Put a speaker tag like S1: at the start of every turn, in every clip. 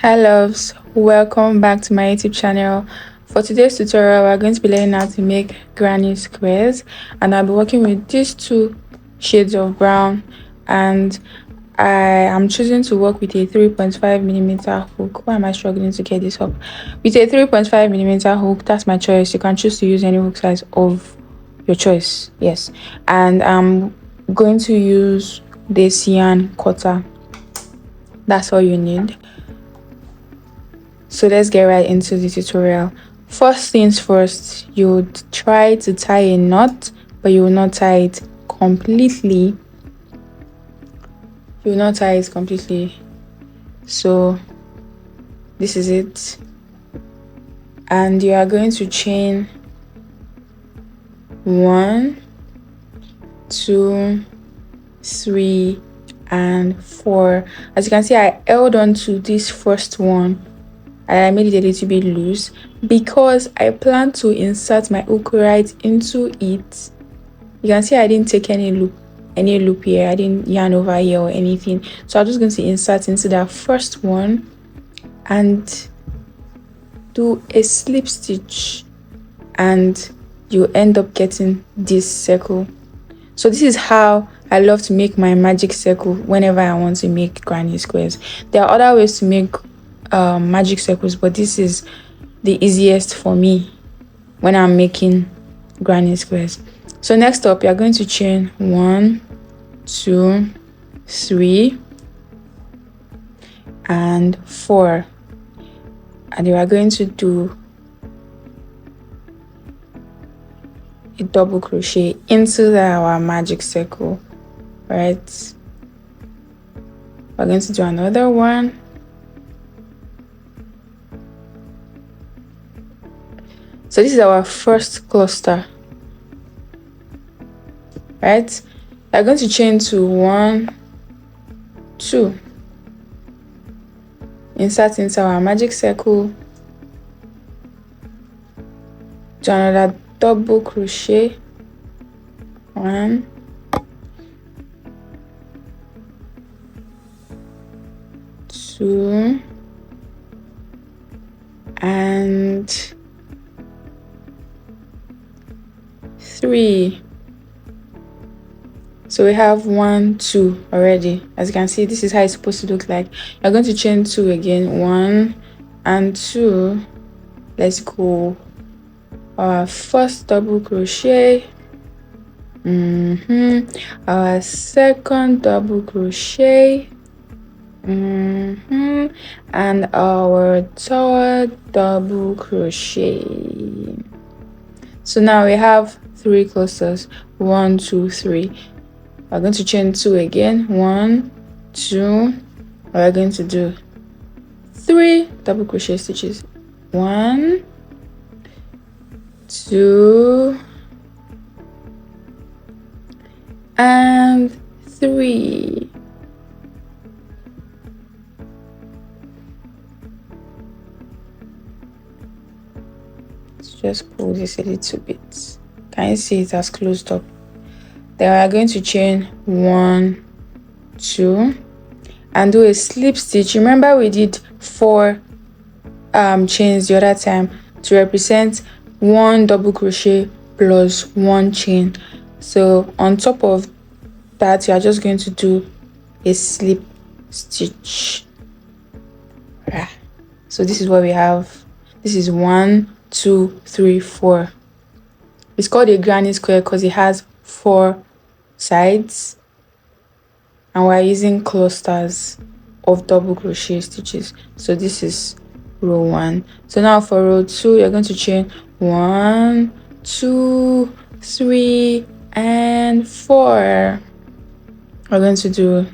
S1: Hi loves, welcome back to my YouTube channel. For today's tutorial, we're going to be learning how to make granny squares, and I'll be working with these two shades of brown, and I am choosing to work with a 3.5mm hook. Why am I struggling to get this up? With a 3.5mm hook, that's my choice. You can choose to use any hook size of your choice, yes. And I'm going to use this yarn cutter. That's all you need. So let's get right into the tutorial. First things first, you would try to tie a knot, but you will not tie it completely. You will not tie it completely. So this is it. And you are going to chain 1, 2, 3, and 4. As you can see, I held on to this first one and I made it a little bit loose because I plan to insert my hook right into it. You can see I didn't take any loop here. I didn't yarn over here or anything. So I'm just going to insert into that first one and do a slip stitch, and you end up getting this circle. So this is how I love to make my magic circle whenever I want to make granny squares. There are other ways to make magic circles, but this is the easiest for me when I'm making granny squares. So next up, you're going to chain 1, 2, 3, and 4, and you are going to do a double crochet into our magic circle, right? We're going to do another one. So this is our first cluster, right? We're going to chain to 1, 2, insert into our magic circle, do another double crochet, 1, 2, and 3. So we have 1, 2 already. As you can see, this is how it's supposed to look like. You're going to chain 2 again, 1 and 2. Let's go. Our first double crochet, our second double crochet, and our third double crochet. So now we have 3 clusters, 1, 2, 3. We're going to chain 2 again, 1, 2. We're going to do 3 double crochet stitches, 1, 2, and 3. Let's just pull this a little bit. Can you see it has closed up? Then we are going to chain 1, 2, and do a slip stitch. Remember we did 4 chains the other time to represent 1 double crochet plus 1 chain. So on top of that, you are just going to do a slip stitch. So this is what we have. This is 1, 2, 3, 4. It's called a granny square because it has 4 sides, and we're using clusters of double crochet stitches. So this is row 1. So now for row 2, you're going to chain 1, 2, 3, and 4. We're going to do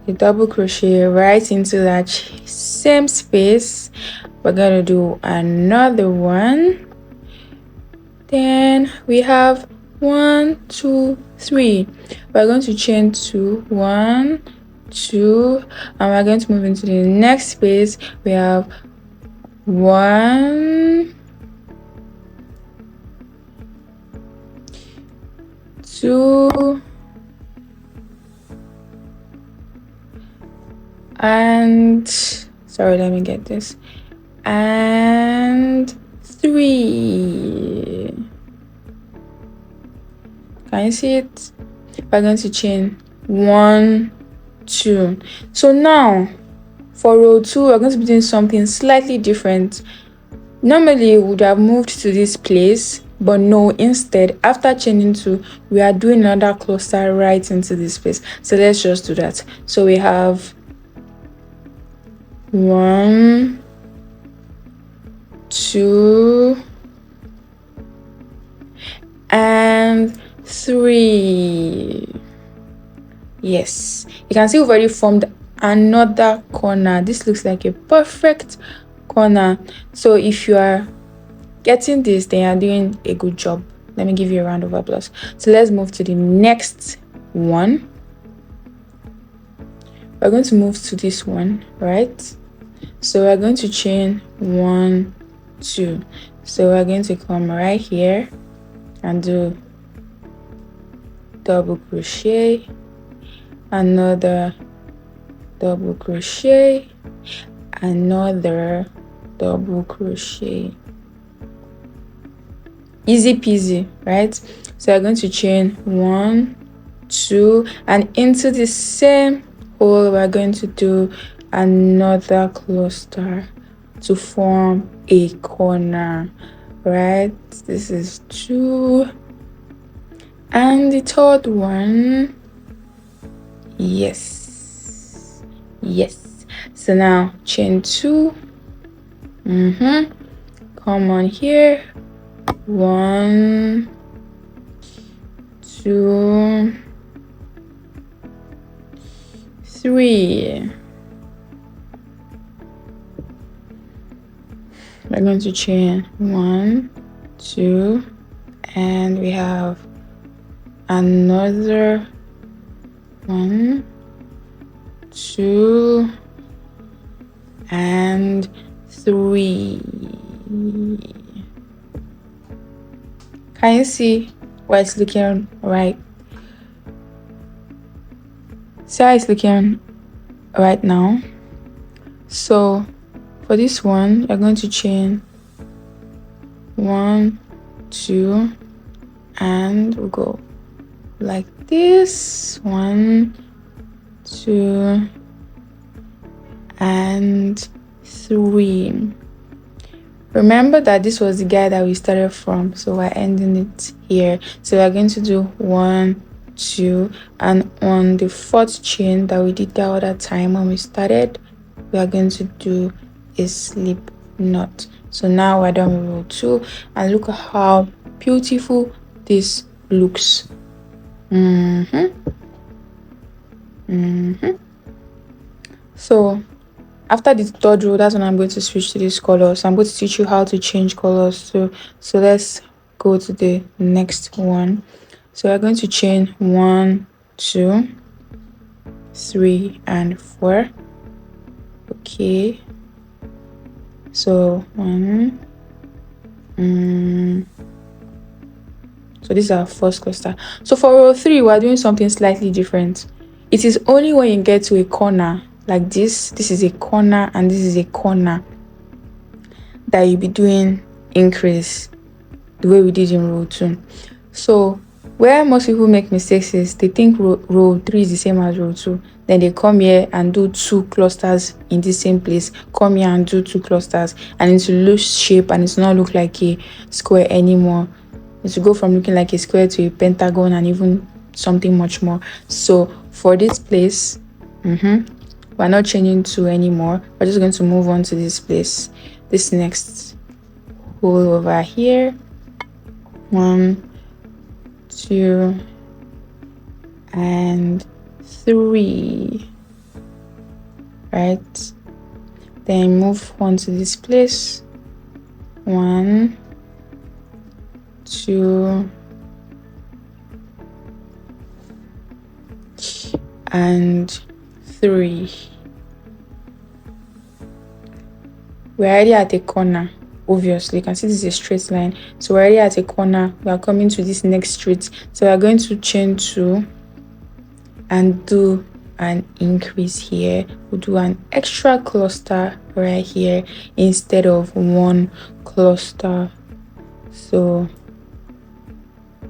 S1: a double crochet right into that same space. We're going to do another one. Then we have 1, 2, 3. We're going to chain 2, 1, 2, and we're going to move into the next space. We have 1, 2, and and sorry, let me get this, and 3. Can you see it? We're going to chain 1, 2. So now for row 2, we're going to be doing something slightly different. Normally we would have moved to this place, but no, instead after chaining 2, we are doing another cluster right into this place. So let's just do that. So we have 1, 2, and 3. Yes, you can see we've already formed another corner. This looks like a perfect corner. So if you are getting this, then you're doing a good job. Let me give you a round of applause. So let's move to the next one. We're going to move to this one, right? So we're going to chain 1, 2. So we're going to come right here and do double crochet, another double crochet, another double crochet. Easy peasy, right? So we're going to chain 1, 2, and into the same hole we're going to do another cluster to form a corner, right? This is 2, and the third one. Yes, so now chain 2. Come on here, 1, 2, 3. We're going to chain 1, 2, and we have another 1, 2, and 3. Can you see where it's looking right? See how it's looking right now? So for this one, you're going to chain 1, 2, and we'll go like this. 1, 2, and 3. Remember that this was the guy that we started from, so we're ending it here. So we're going to do 1, 2, and on the 4th chain that we did the other time when we started, we are going to do a slip knot. So now we're done with row 2, and look at how beautiful this looks. So after the 3rd row, that's when I'm going to switch to this color. So I'm going to teach you how to change colors. So let's go to the next one. So we're going to chain 1, 2, 3, and 4. Okay, so 1, so this is our first cluster. So for row 3, we're doing something slightly different. It is only when you get to a corner like this is a corner and this is a corner, that you'll be doing increase the way we did in row 2. So where most people make mistakes is they think row 3 is the same as row 2. Then they come here and do 2 clusters in the same place, come here and do 2 clusters, and it's loose shape and it's not look like a square anymore. It's to go from looking like a square to a pentagon and even something much more. So for this place, we're not changing 2 anymore. We're just going to move on to this place, this next hole over here. 1, 2, and 3, right? Then move on to this place. 1, 2, and 3. We're already at a corner. Obviously, you can see this is a straight line. So we're already at a corner. We are coming to this next street. So we are going to chain 2 and do an increase here. We'll do an extra cluster right here instead of one cluster. So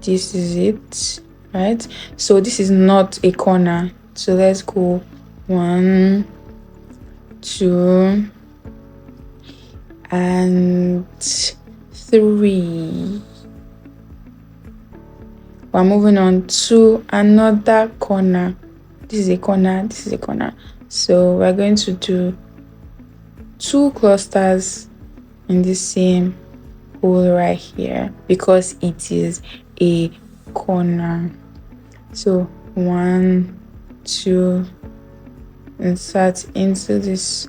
S1: this is it, right? So this is not a corner, so let's go 1, 2 and 3. We're moving on to another corner. This is a corner, this is a corner. So we're going to do 2 clusters in the same hole right here because it is a corner. So 1, 2, insert into this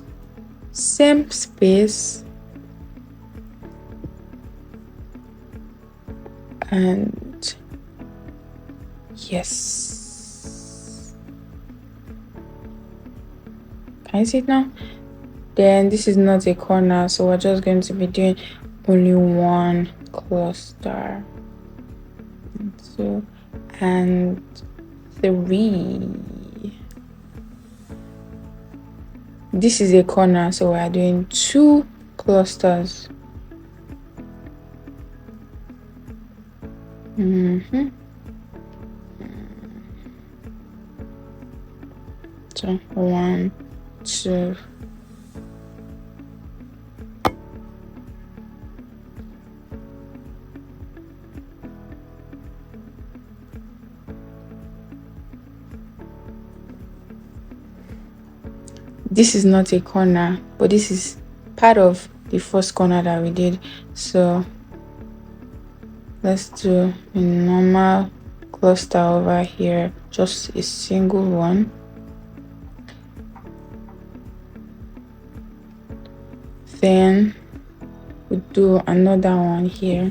S1: same space and yes, can you see it now? Then this is not a corner, so we're just going to be doing only 1 cluster. 2 and 3. This is a corner, so we're doing 2 clusters. So 1, 2. This is not a corner, but this is part of the first corner that we did. So let's do a normal cluster over here, just a single one. Then we do another one here.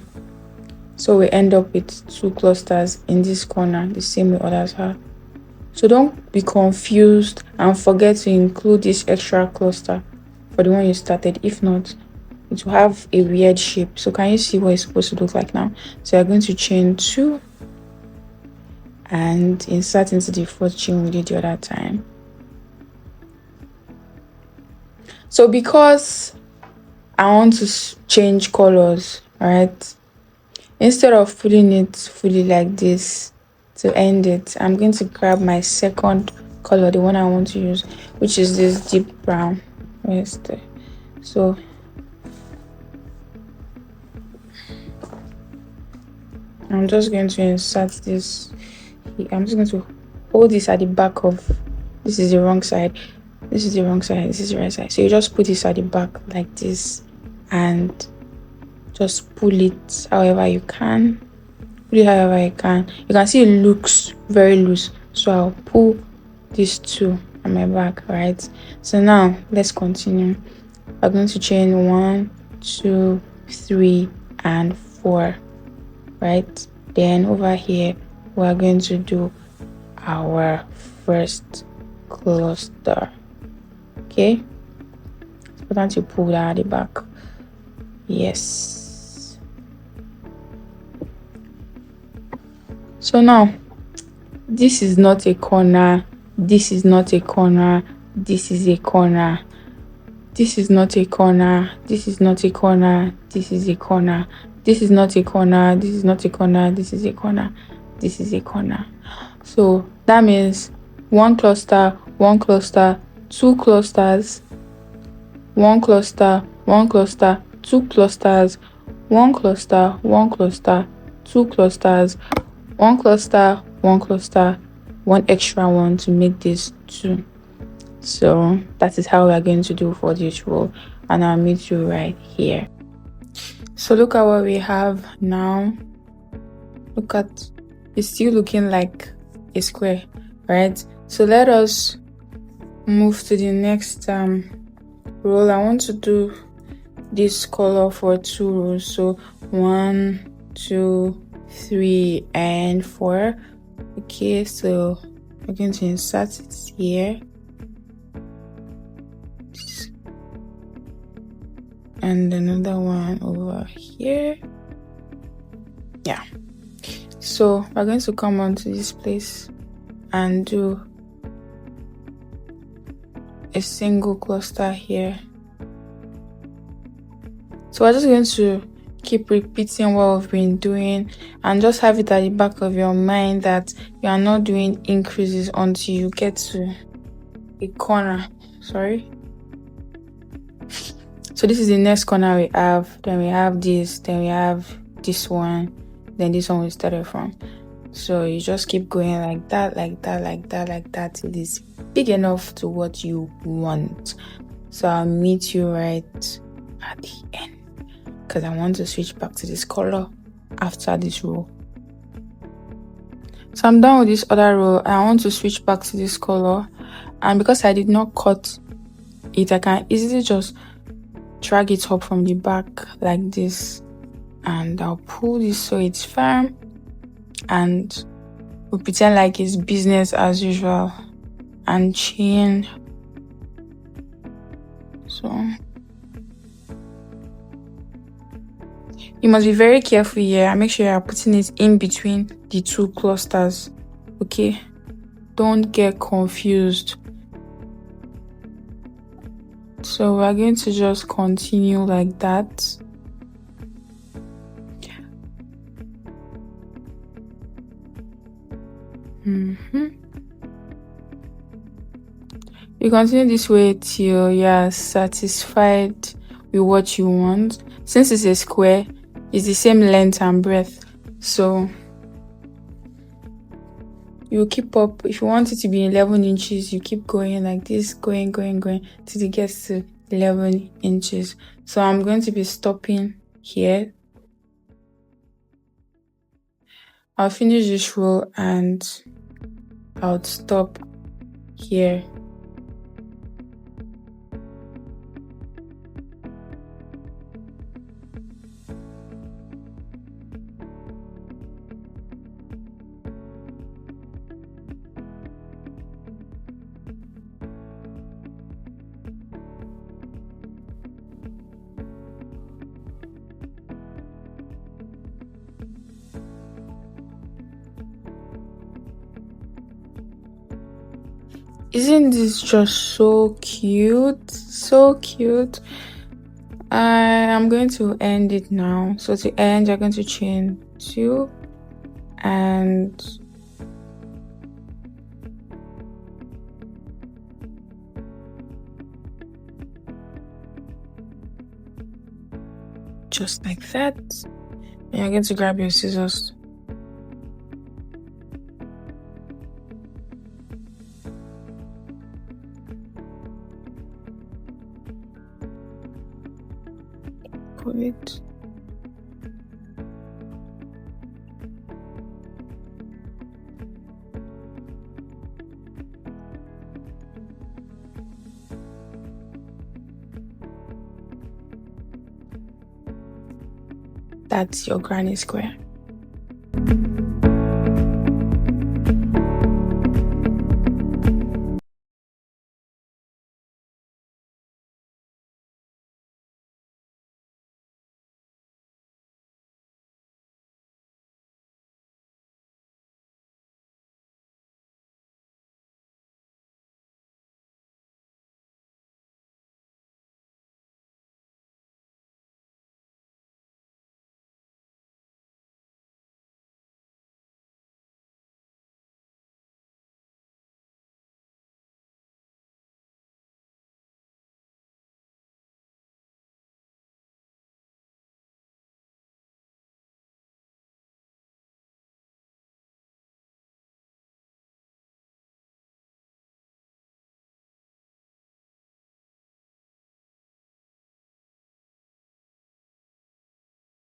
S1: So we end up with 2 clusters in this corner, the same way others are. So don't be confused and forget to include this extra cluster for the one you started. If not, it will have a weird shape. So can you see what it's supposed to look like now? So you're going to chain 2 and insert into the 4th chain we did the other time. So because I want to change colors, right? Instead of putting it fully like this to end it, I'm going to grab my second color, the one I want to use, which is this deep brown. Where's the so I'm just going to insert this. I'm just going to hold this at the back of, this is the wrong side, this is the wrong side, this is the right side. So you just put this at the back like this and just pull it however you can. Put it however you can. You can see it looks very loose, so I'll pull these 2 on my back, right? So now let's continue. We're going to chain 1, 2, 3 and 4, right? Then over here we're going to do our first cluster. Okay, it's important to pull that at the back. Yes. So now this is not a corner, this is not a corner, this is a corner, this is not a corner, this is not a corner, this is a corner, this is not a corner, this is not a corner, this is a corner, this is a corner. So that means 1 cluster, 1 cluster, 2 clusters, 1 cluster, 1 cluster, 2 clusters, 1 cluster, 1 cluster, 2 clusters, 1 cluster, 1 cluster, 1 extra one to make this 2. So that is how we are going to do for this row, and I'll meet you right here. So look at what we have now. Look at, it's still looking like a square, right? So let us move to the next row. I want to do this color for 2 rows. So 1, 2, 3 and 4. Okay, so we're going to insert it here and another one over here. Yeah, so we're going to come onto this place and do a single cluster here. So we're just going to keep repeating what we've been doing, and just have it at the back of your mind that you are not doing increases until you get to a corner. Sorry. So this is the next corner we have. Then we have this. Then we have this one. Then this one we started from. So you just keep going like that, like that, like that, like that till it's big enough to what you want. So I'll meet you right at the end, because I want to switch back to this color after this row. So I'm done with this other row. I want to switch back to this color, and because I did not cut it, I can easily just drag it up from the back like this, and I'll pull this so it's firm, and we'll pretend like it's business as usual and chain. So you must be very careful here and make sure you are putting it in between the two clusters. Okay, don't get confused. So we're going to just continue like that. You continue this way till you are satisfied with what you want. Since it's a square, it's the same length and breadth, so you keep up. If you want it to be 11 inches, you keep going like this, going till it gets to 11 inches. So I'm going to be stopping here. I'll finish this row and I'll stop here. Isn't this just so cute? So cute. I'm going to end it now. So to end, you're going to chain 2 and just like that. And you're going to grab your scissors. Pull it. That's your granny square.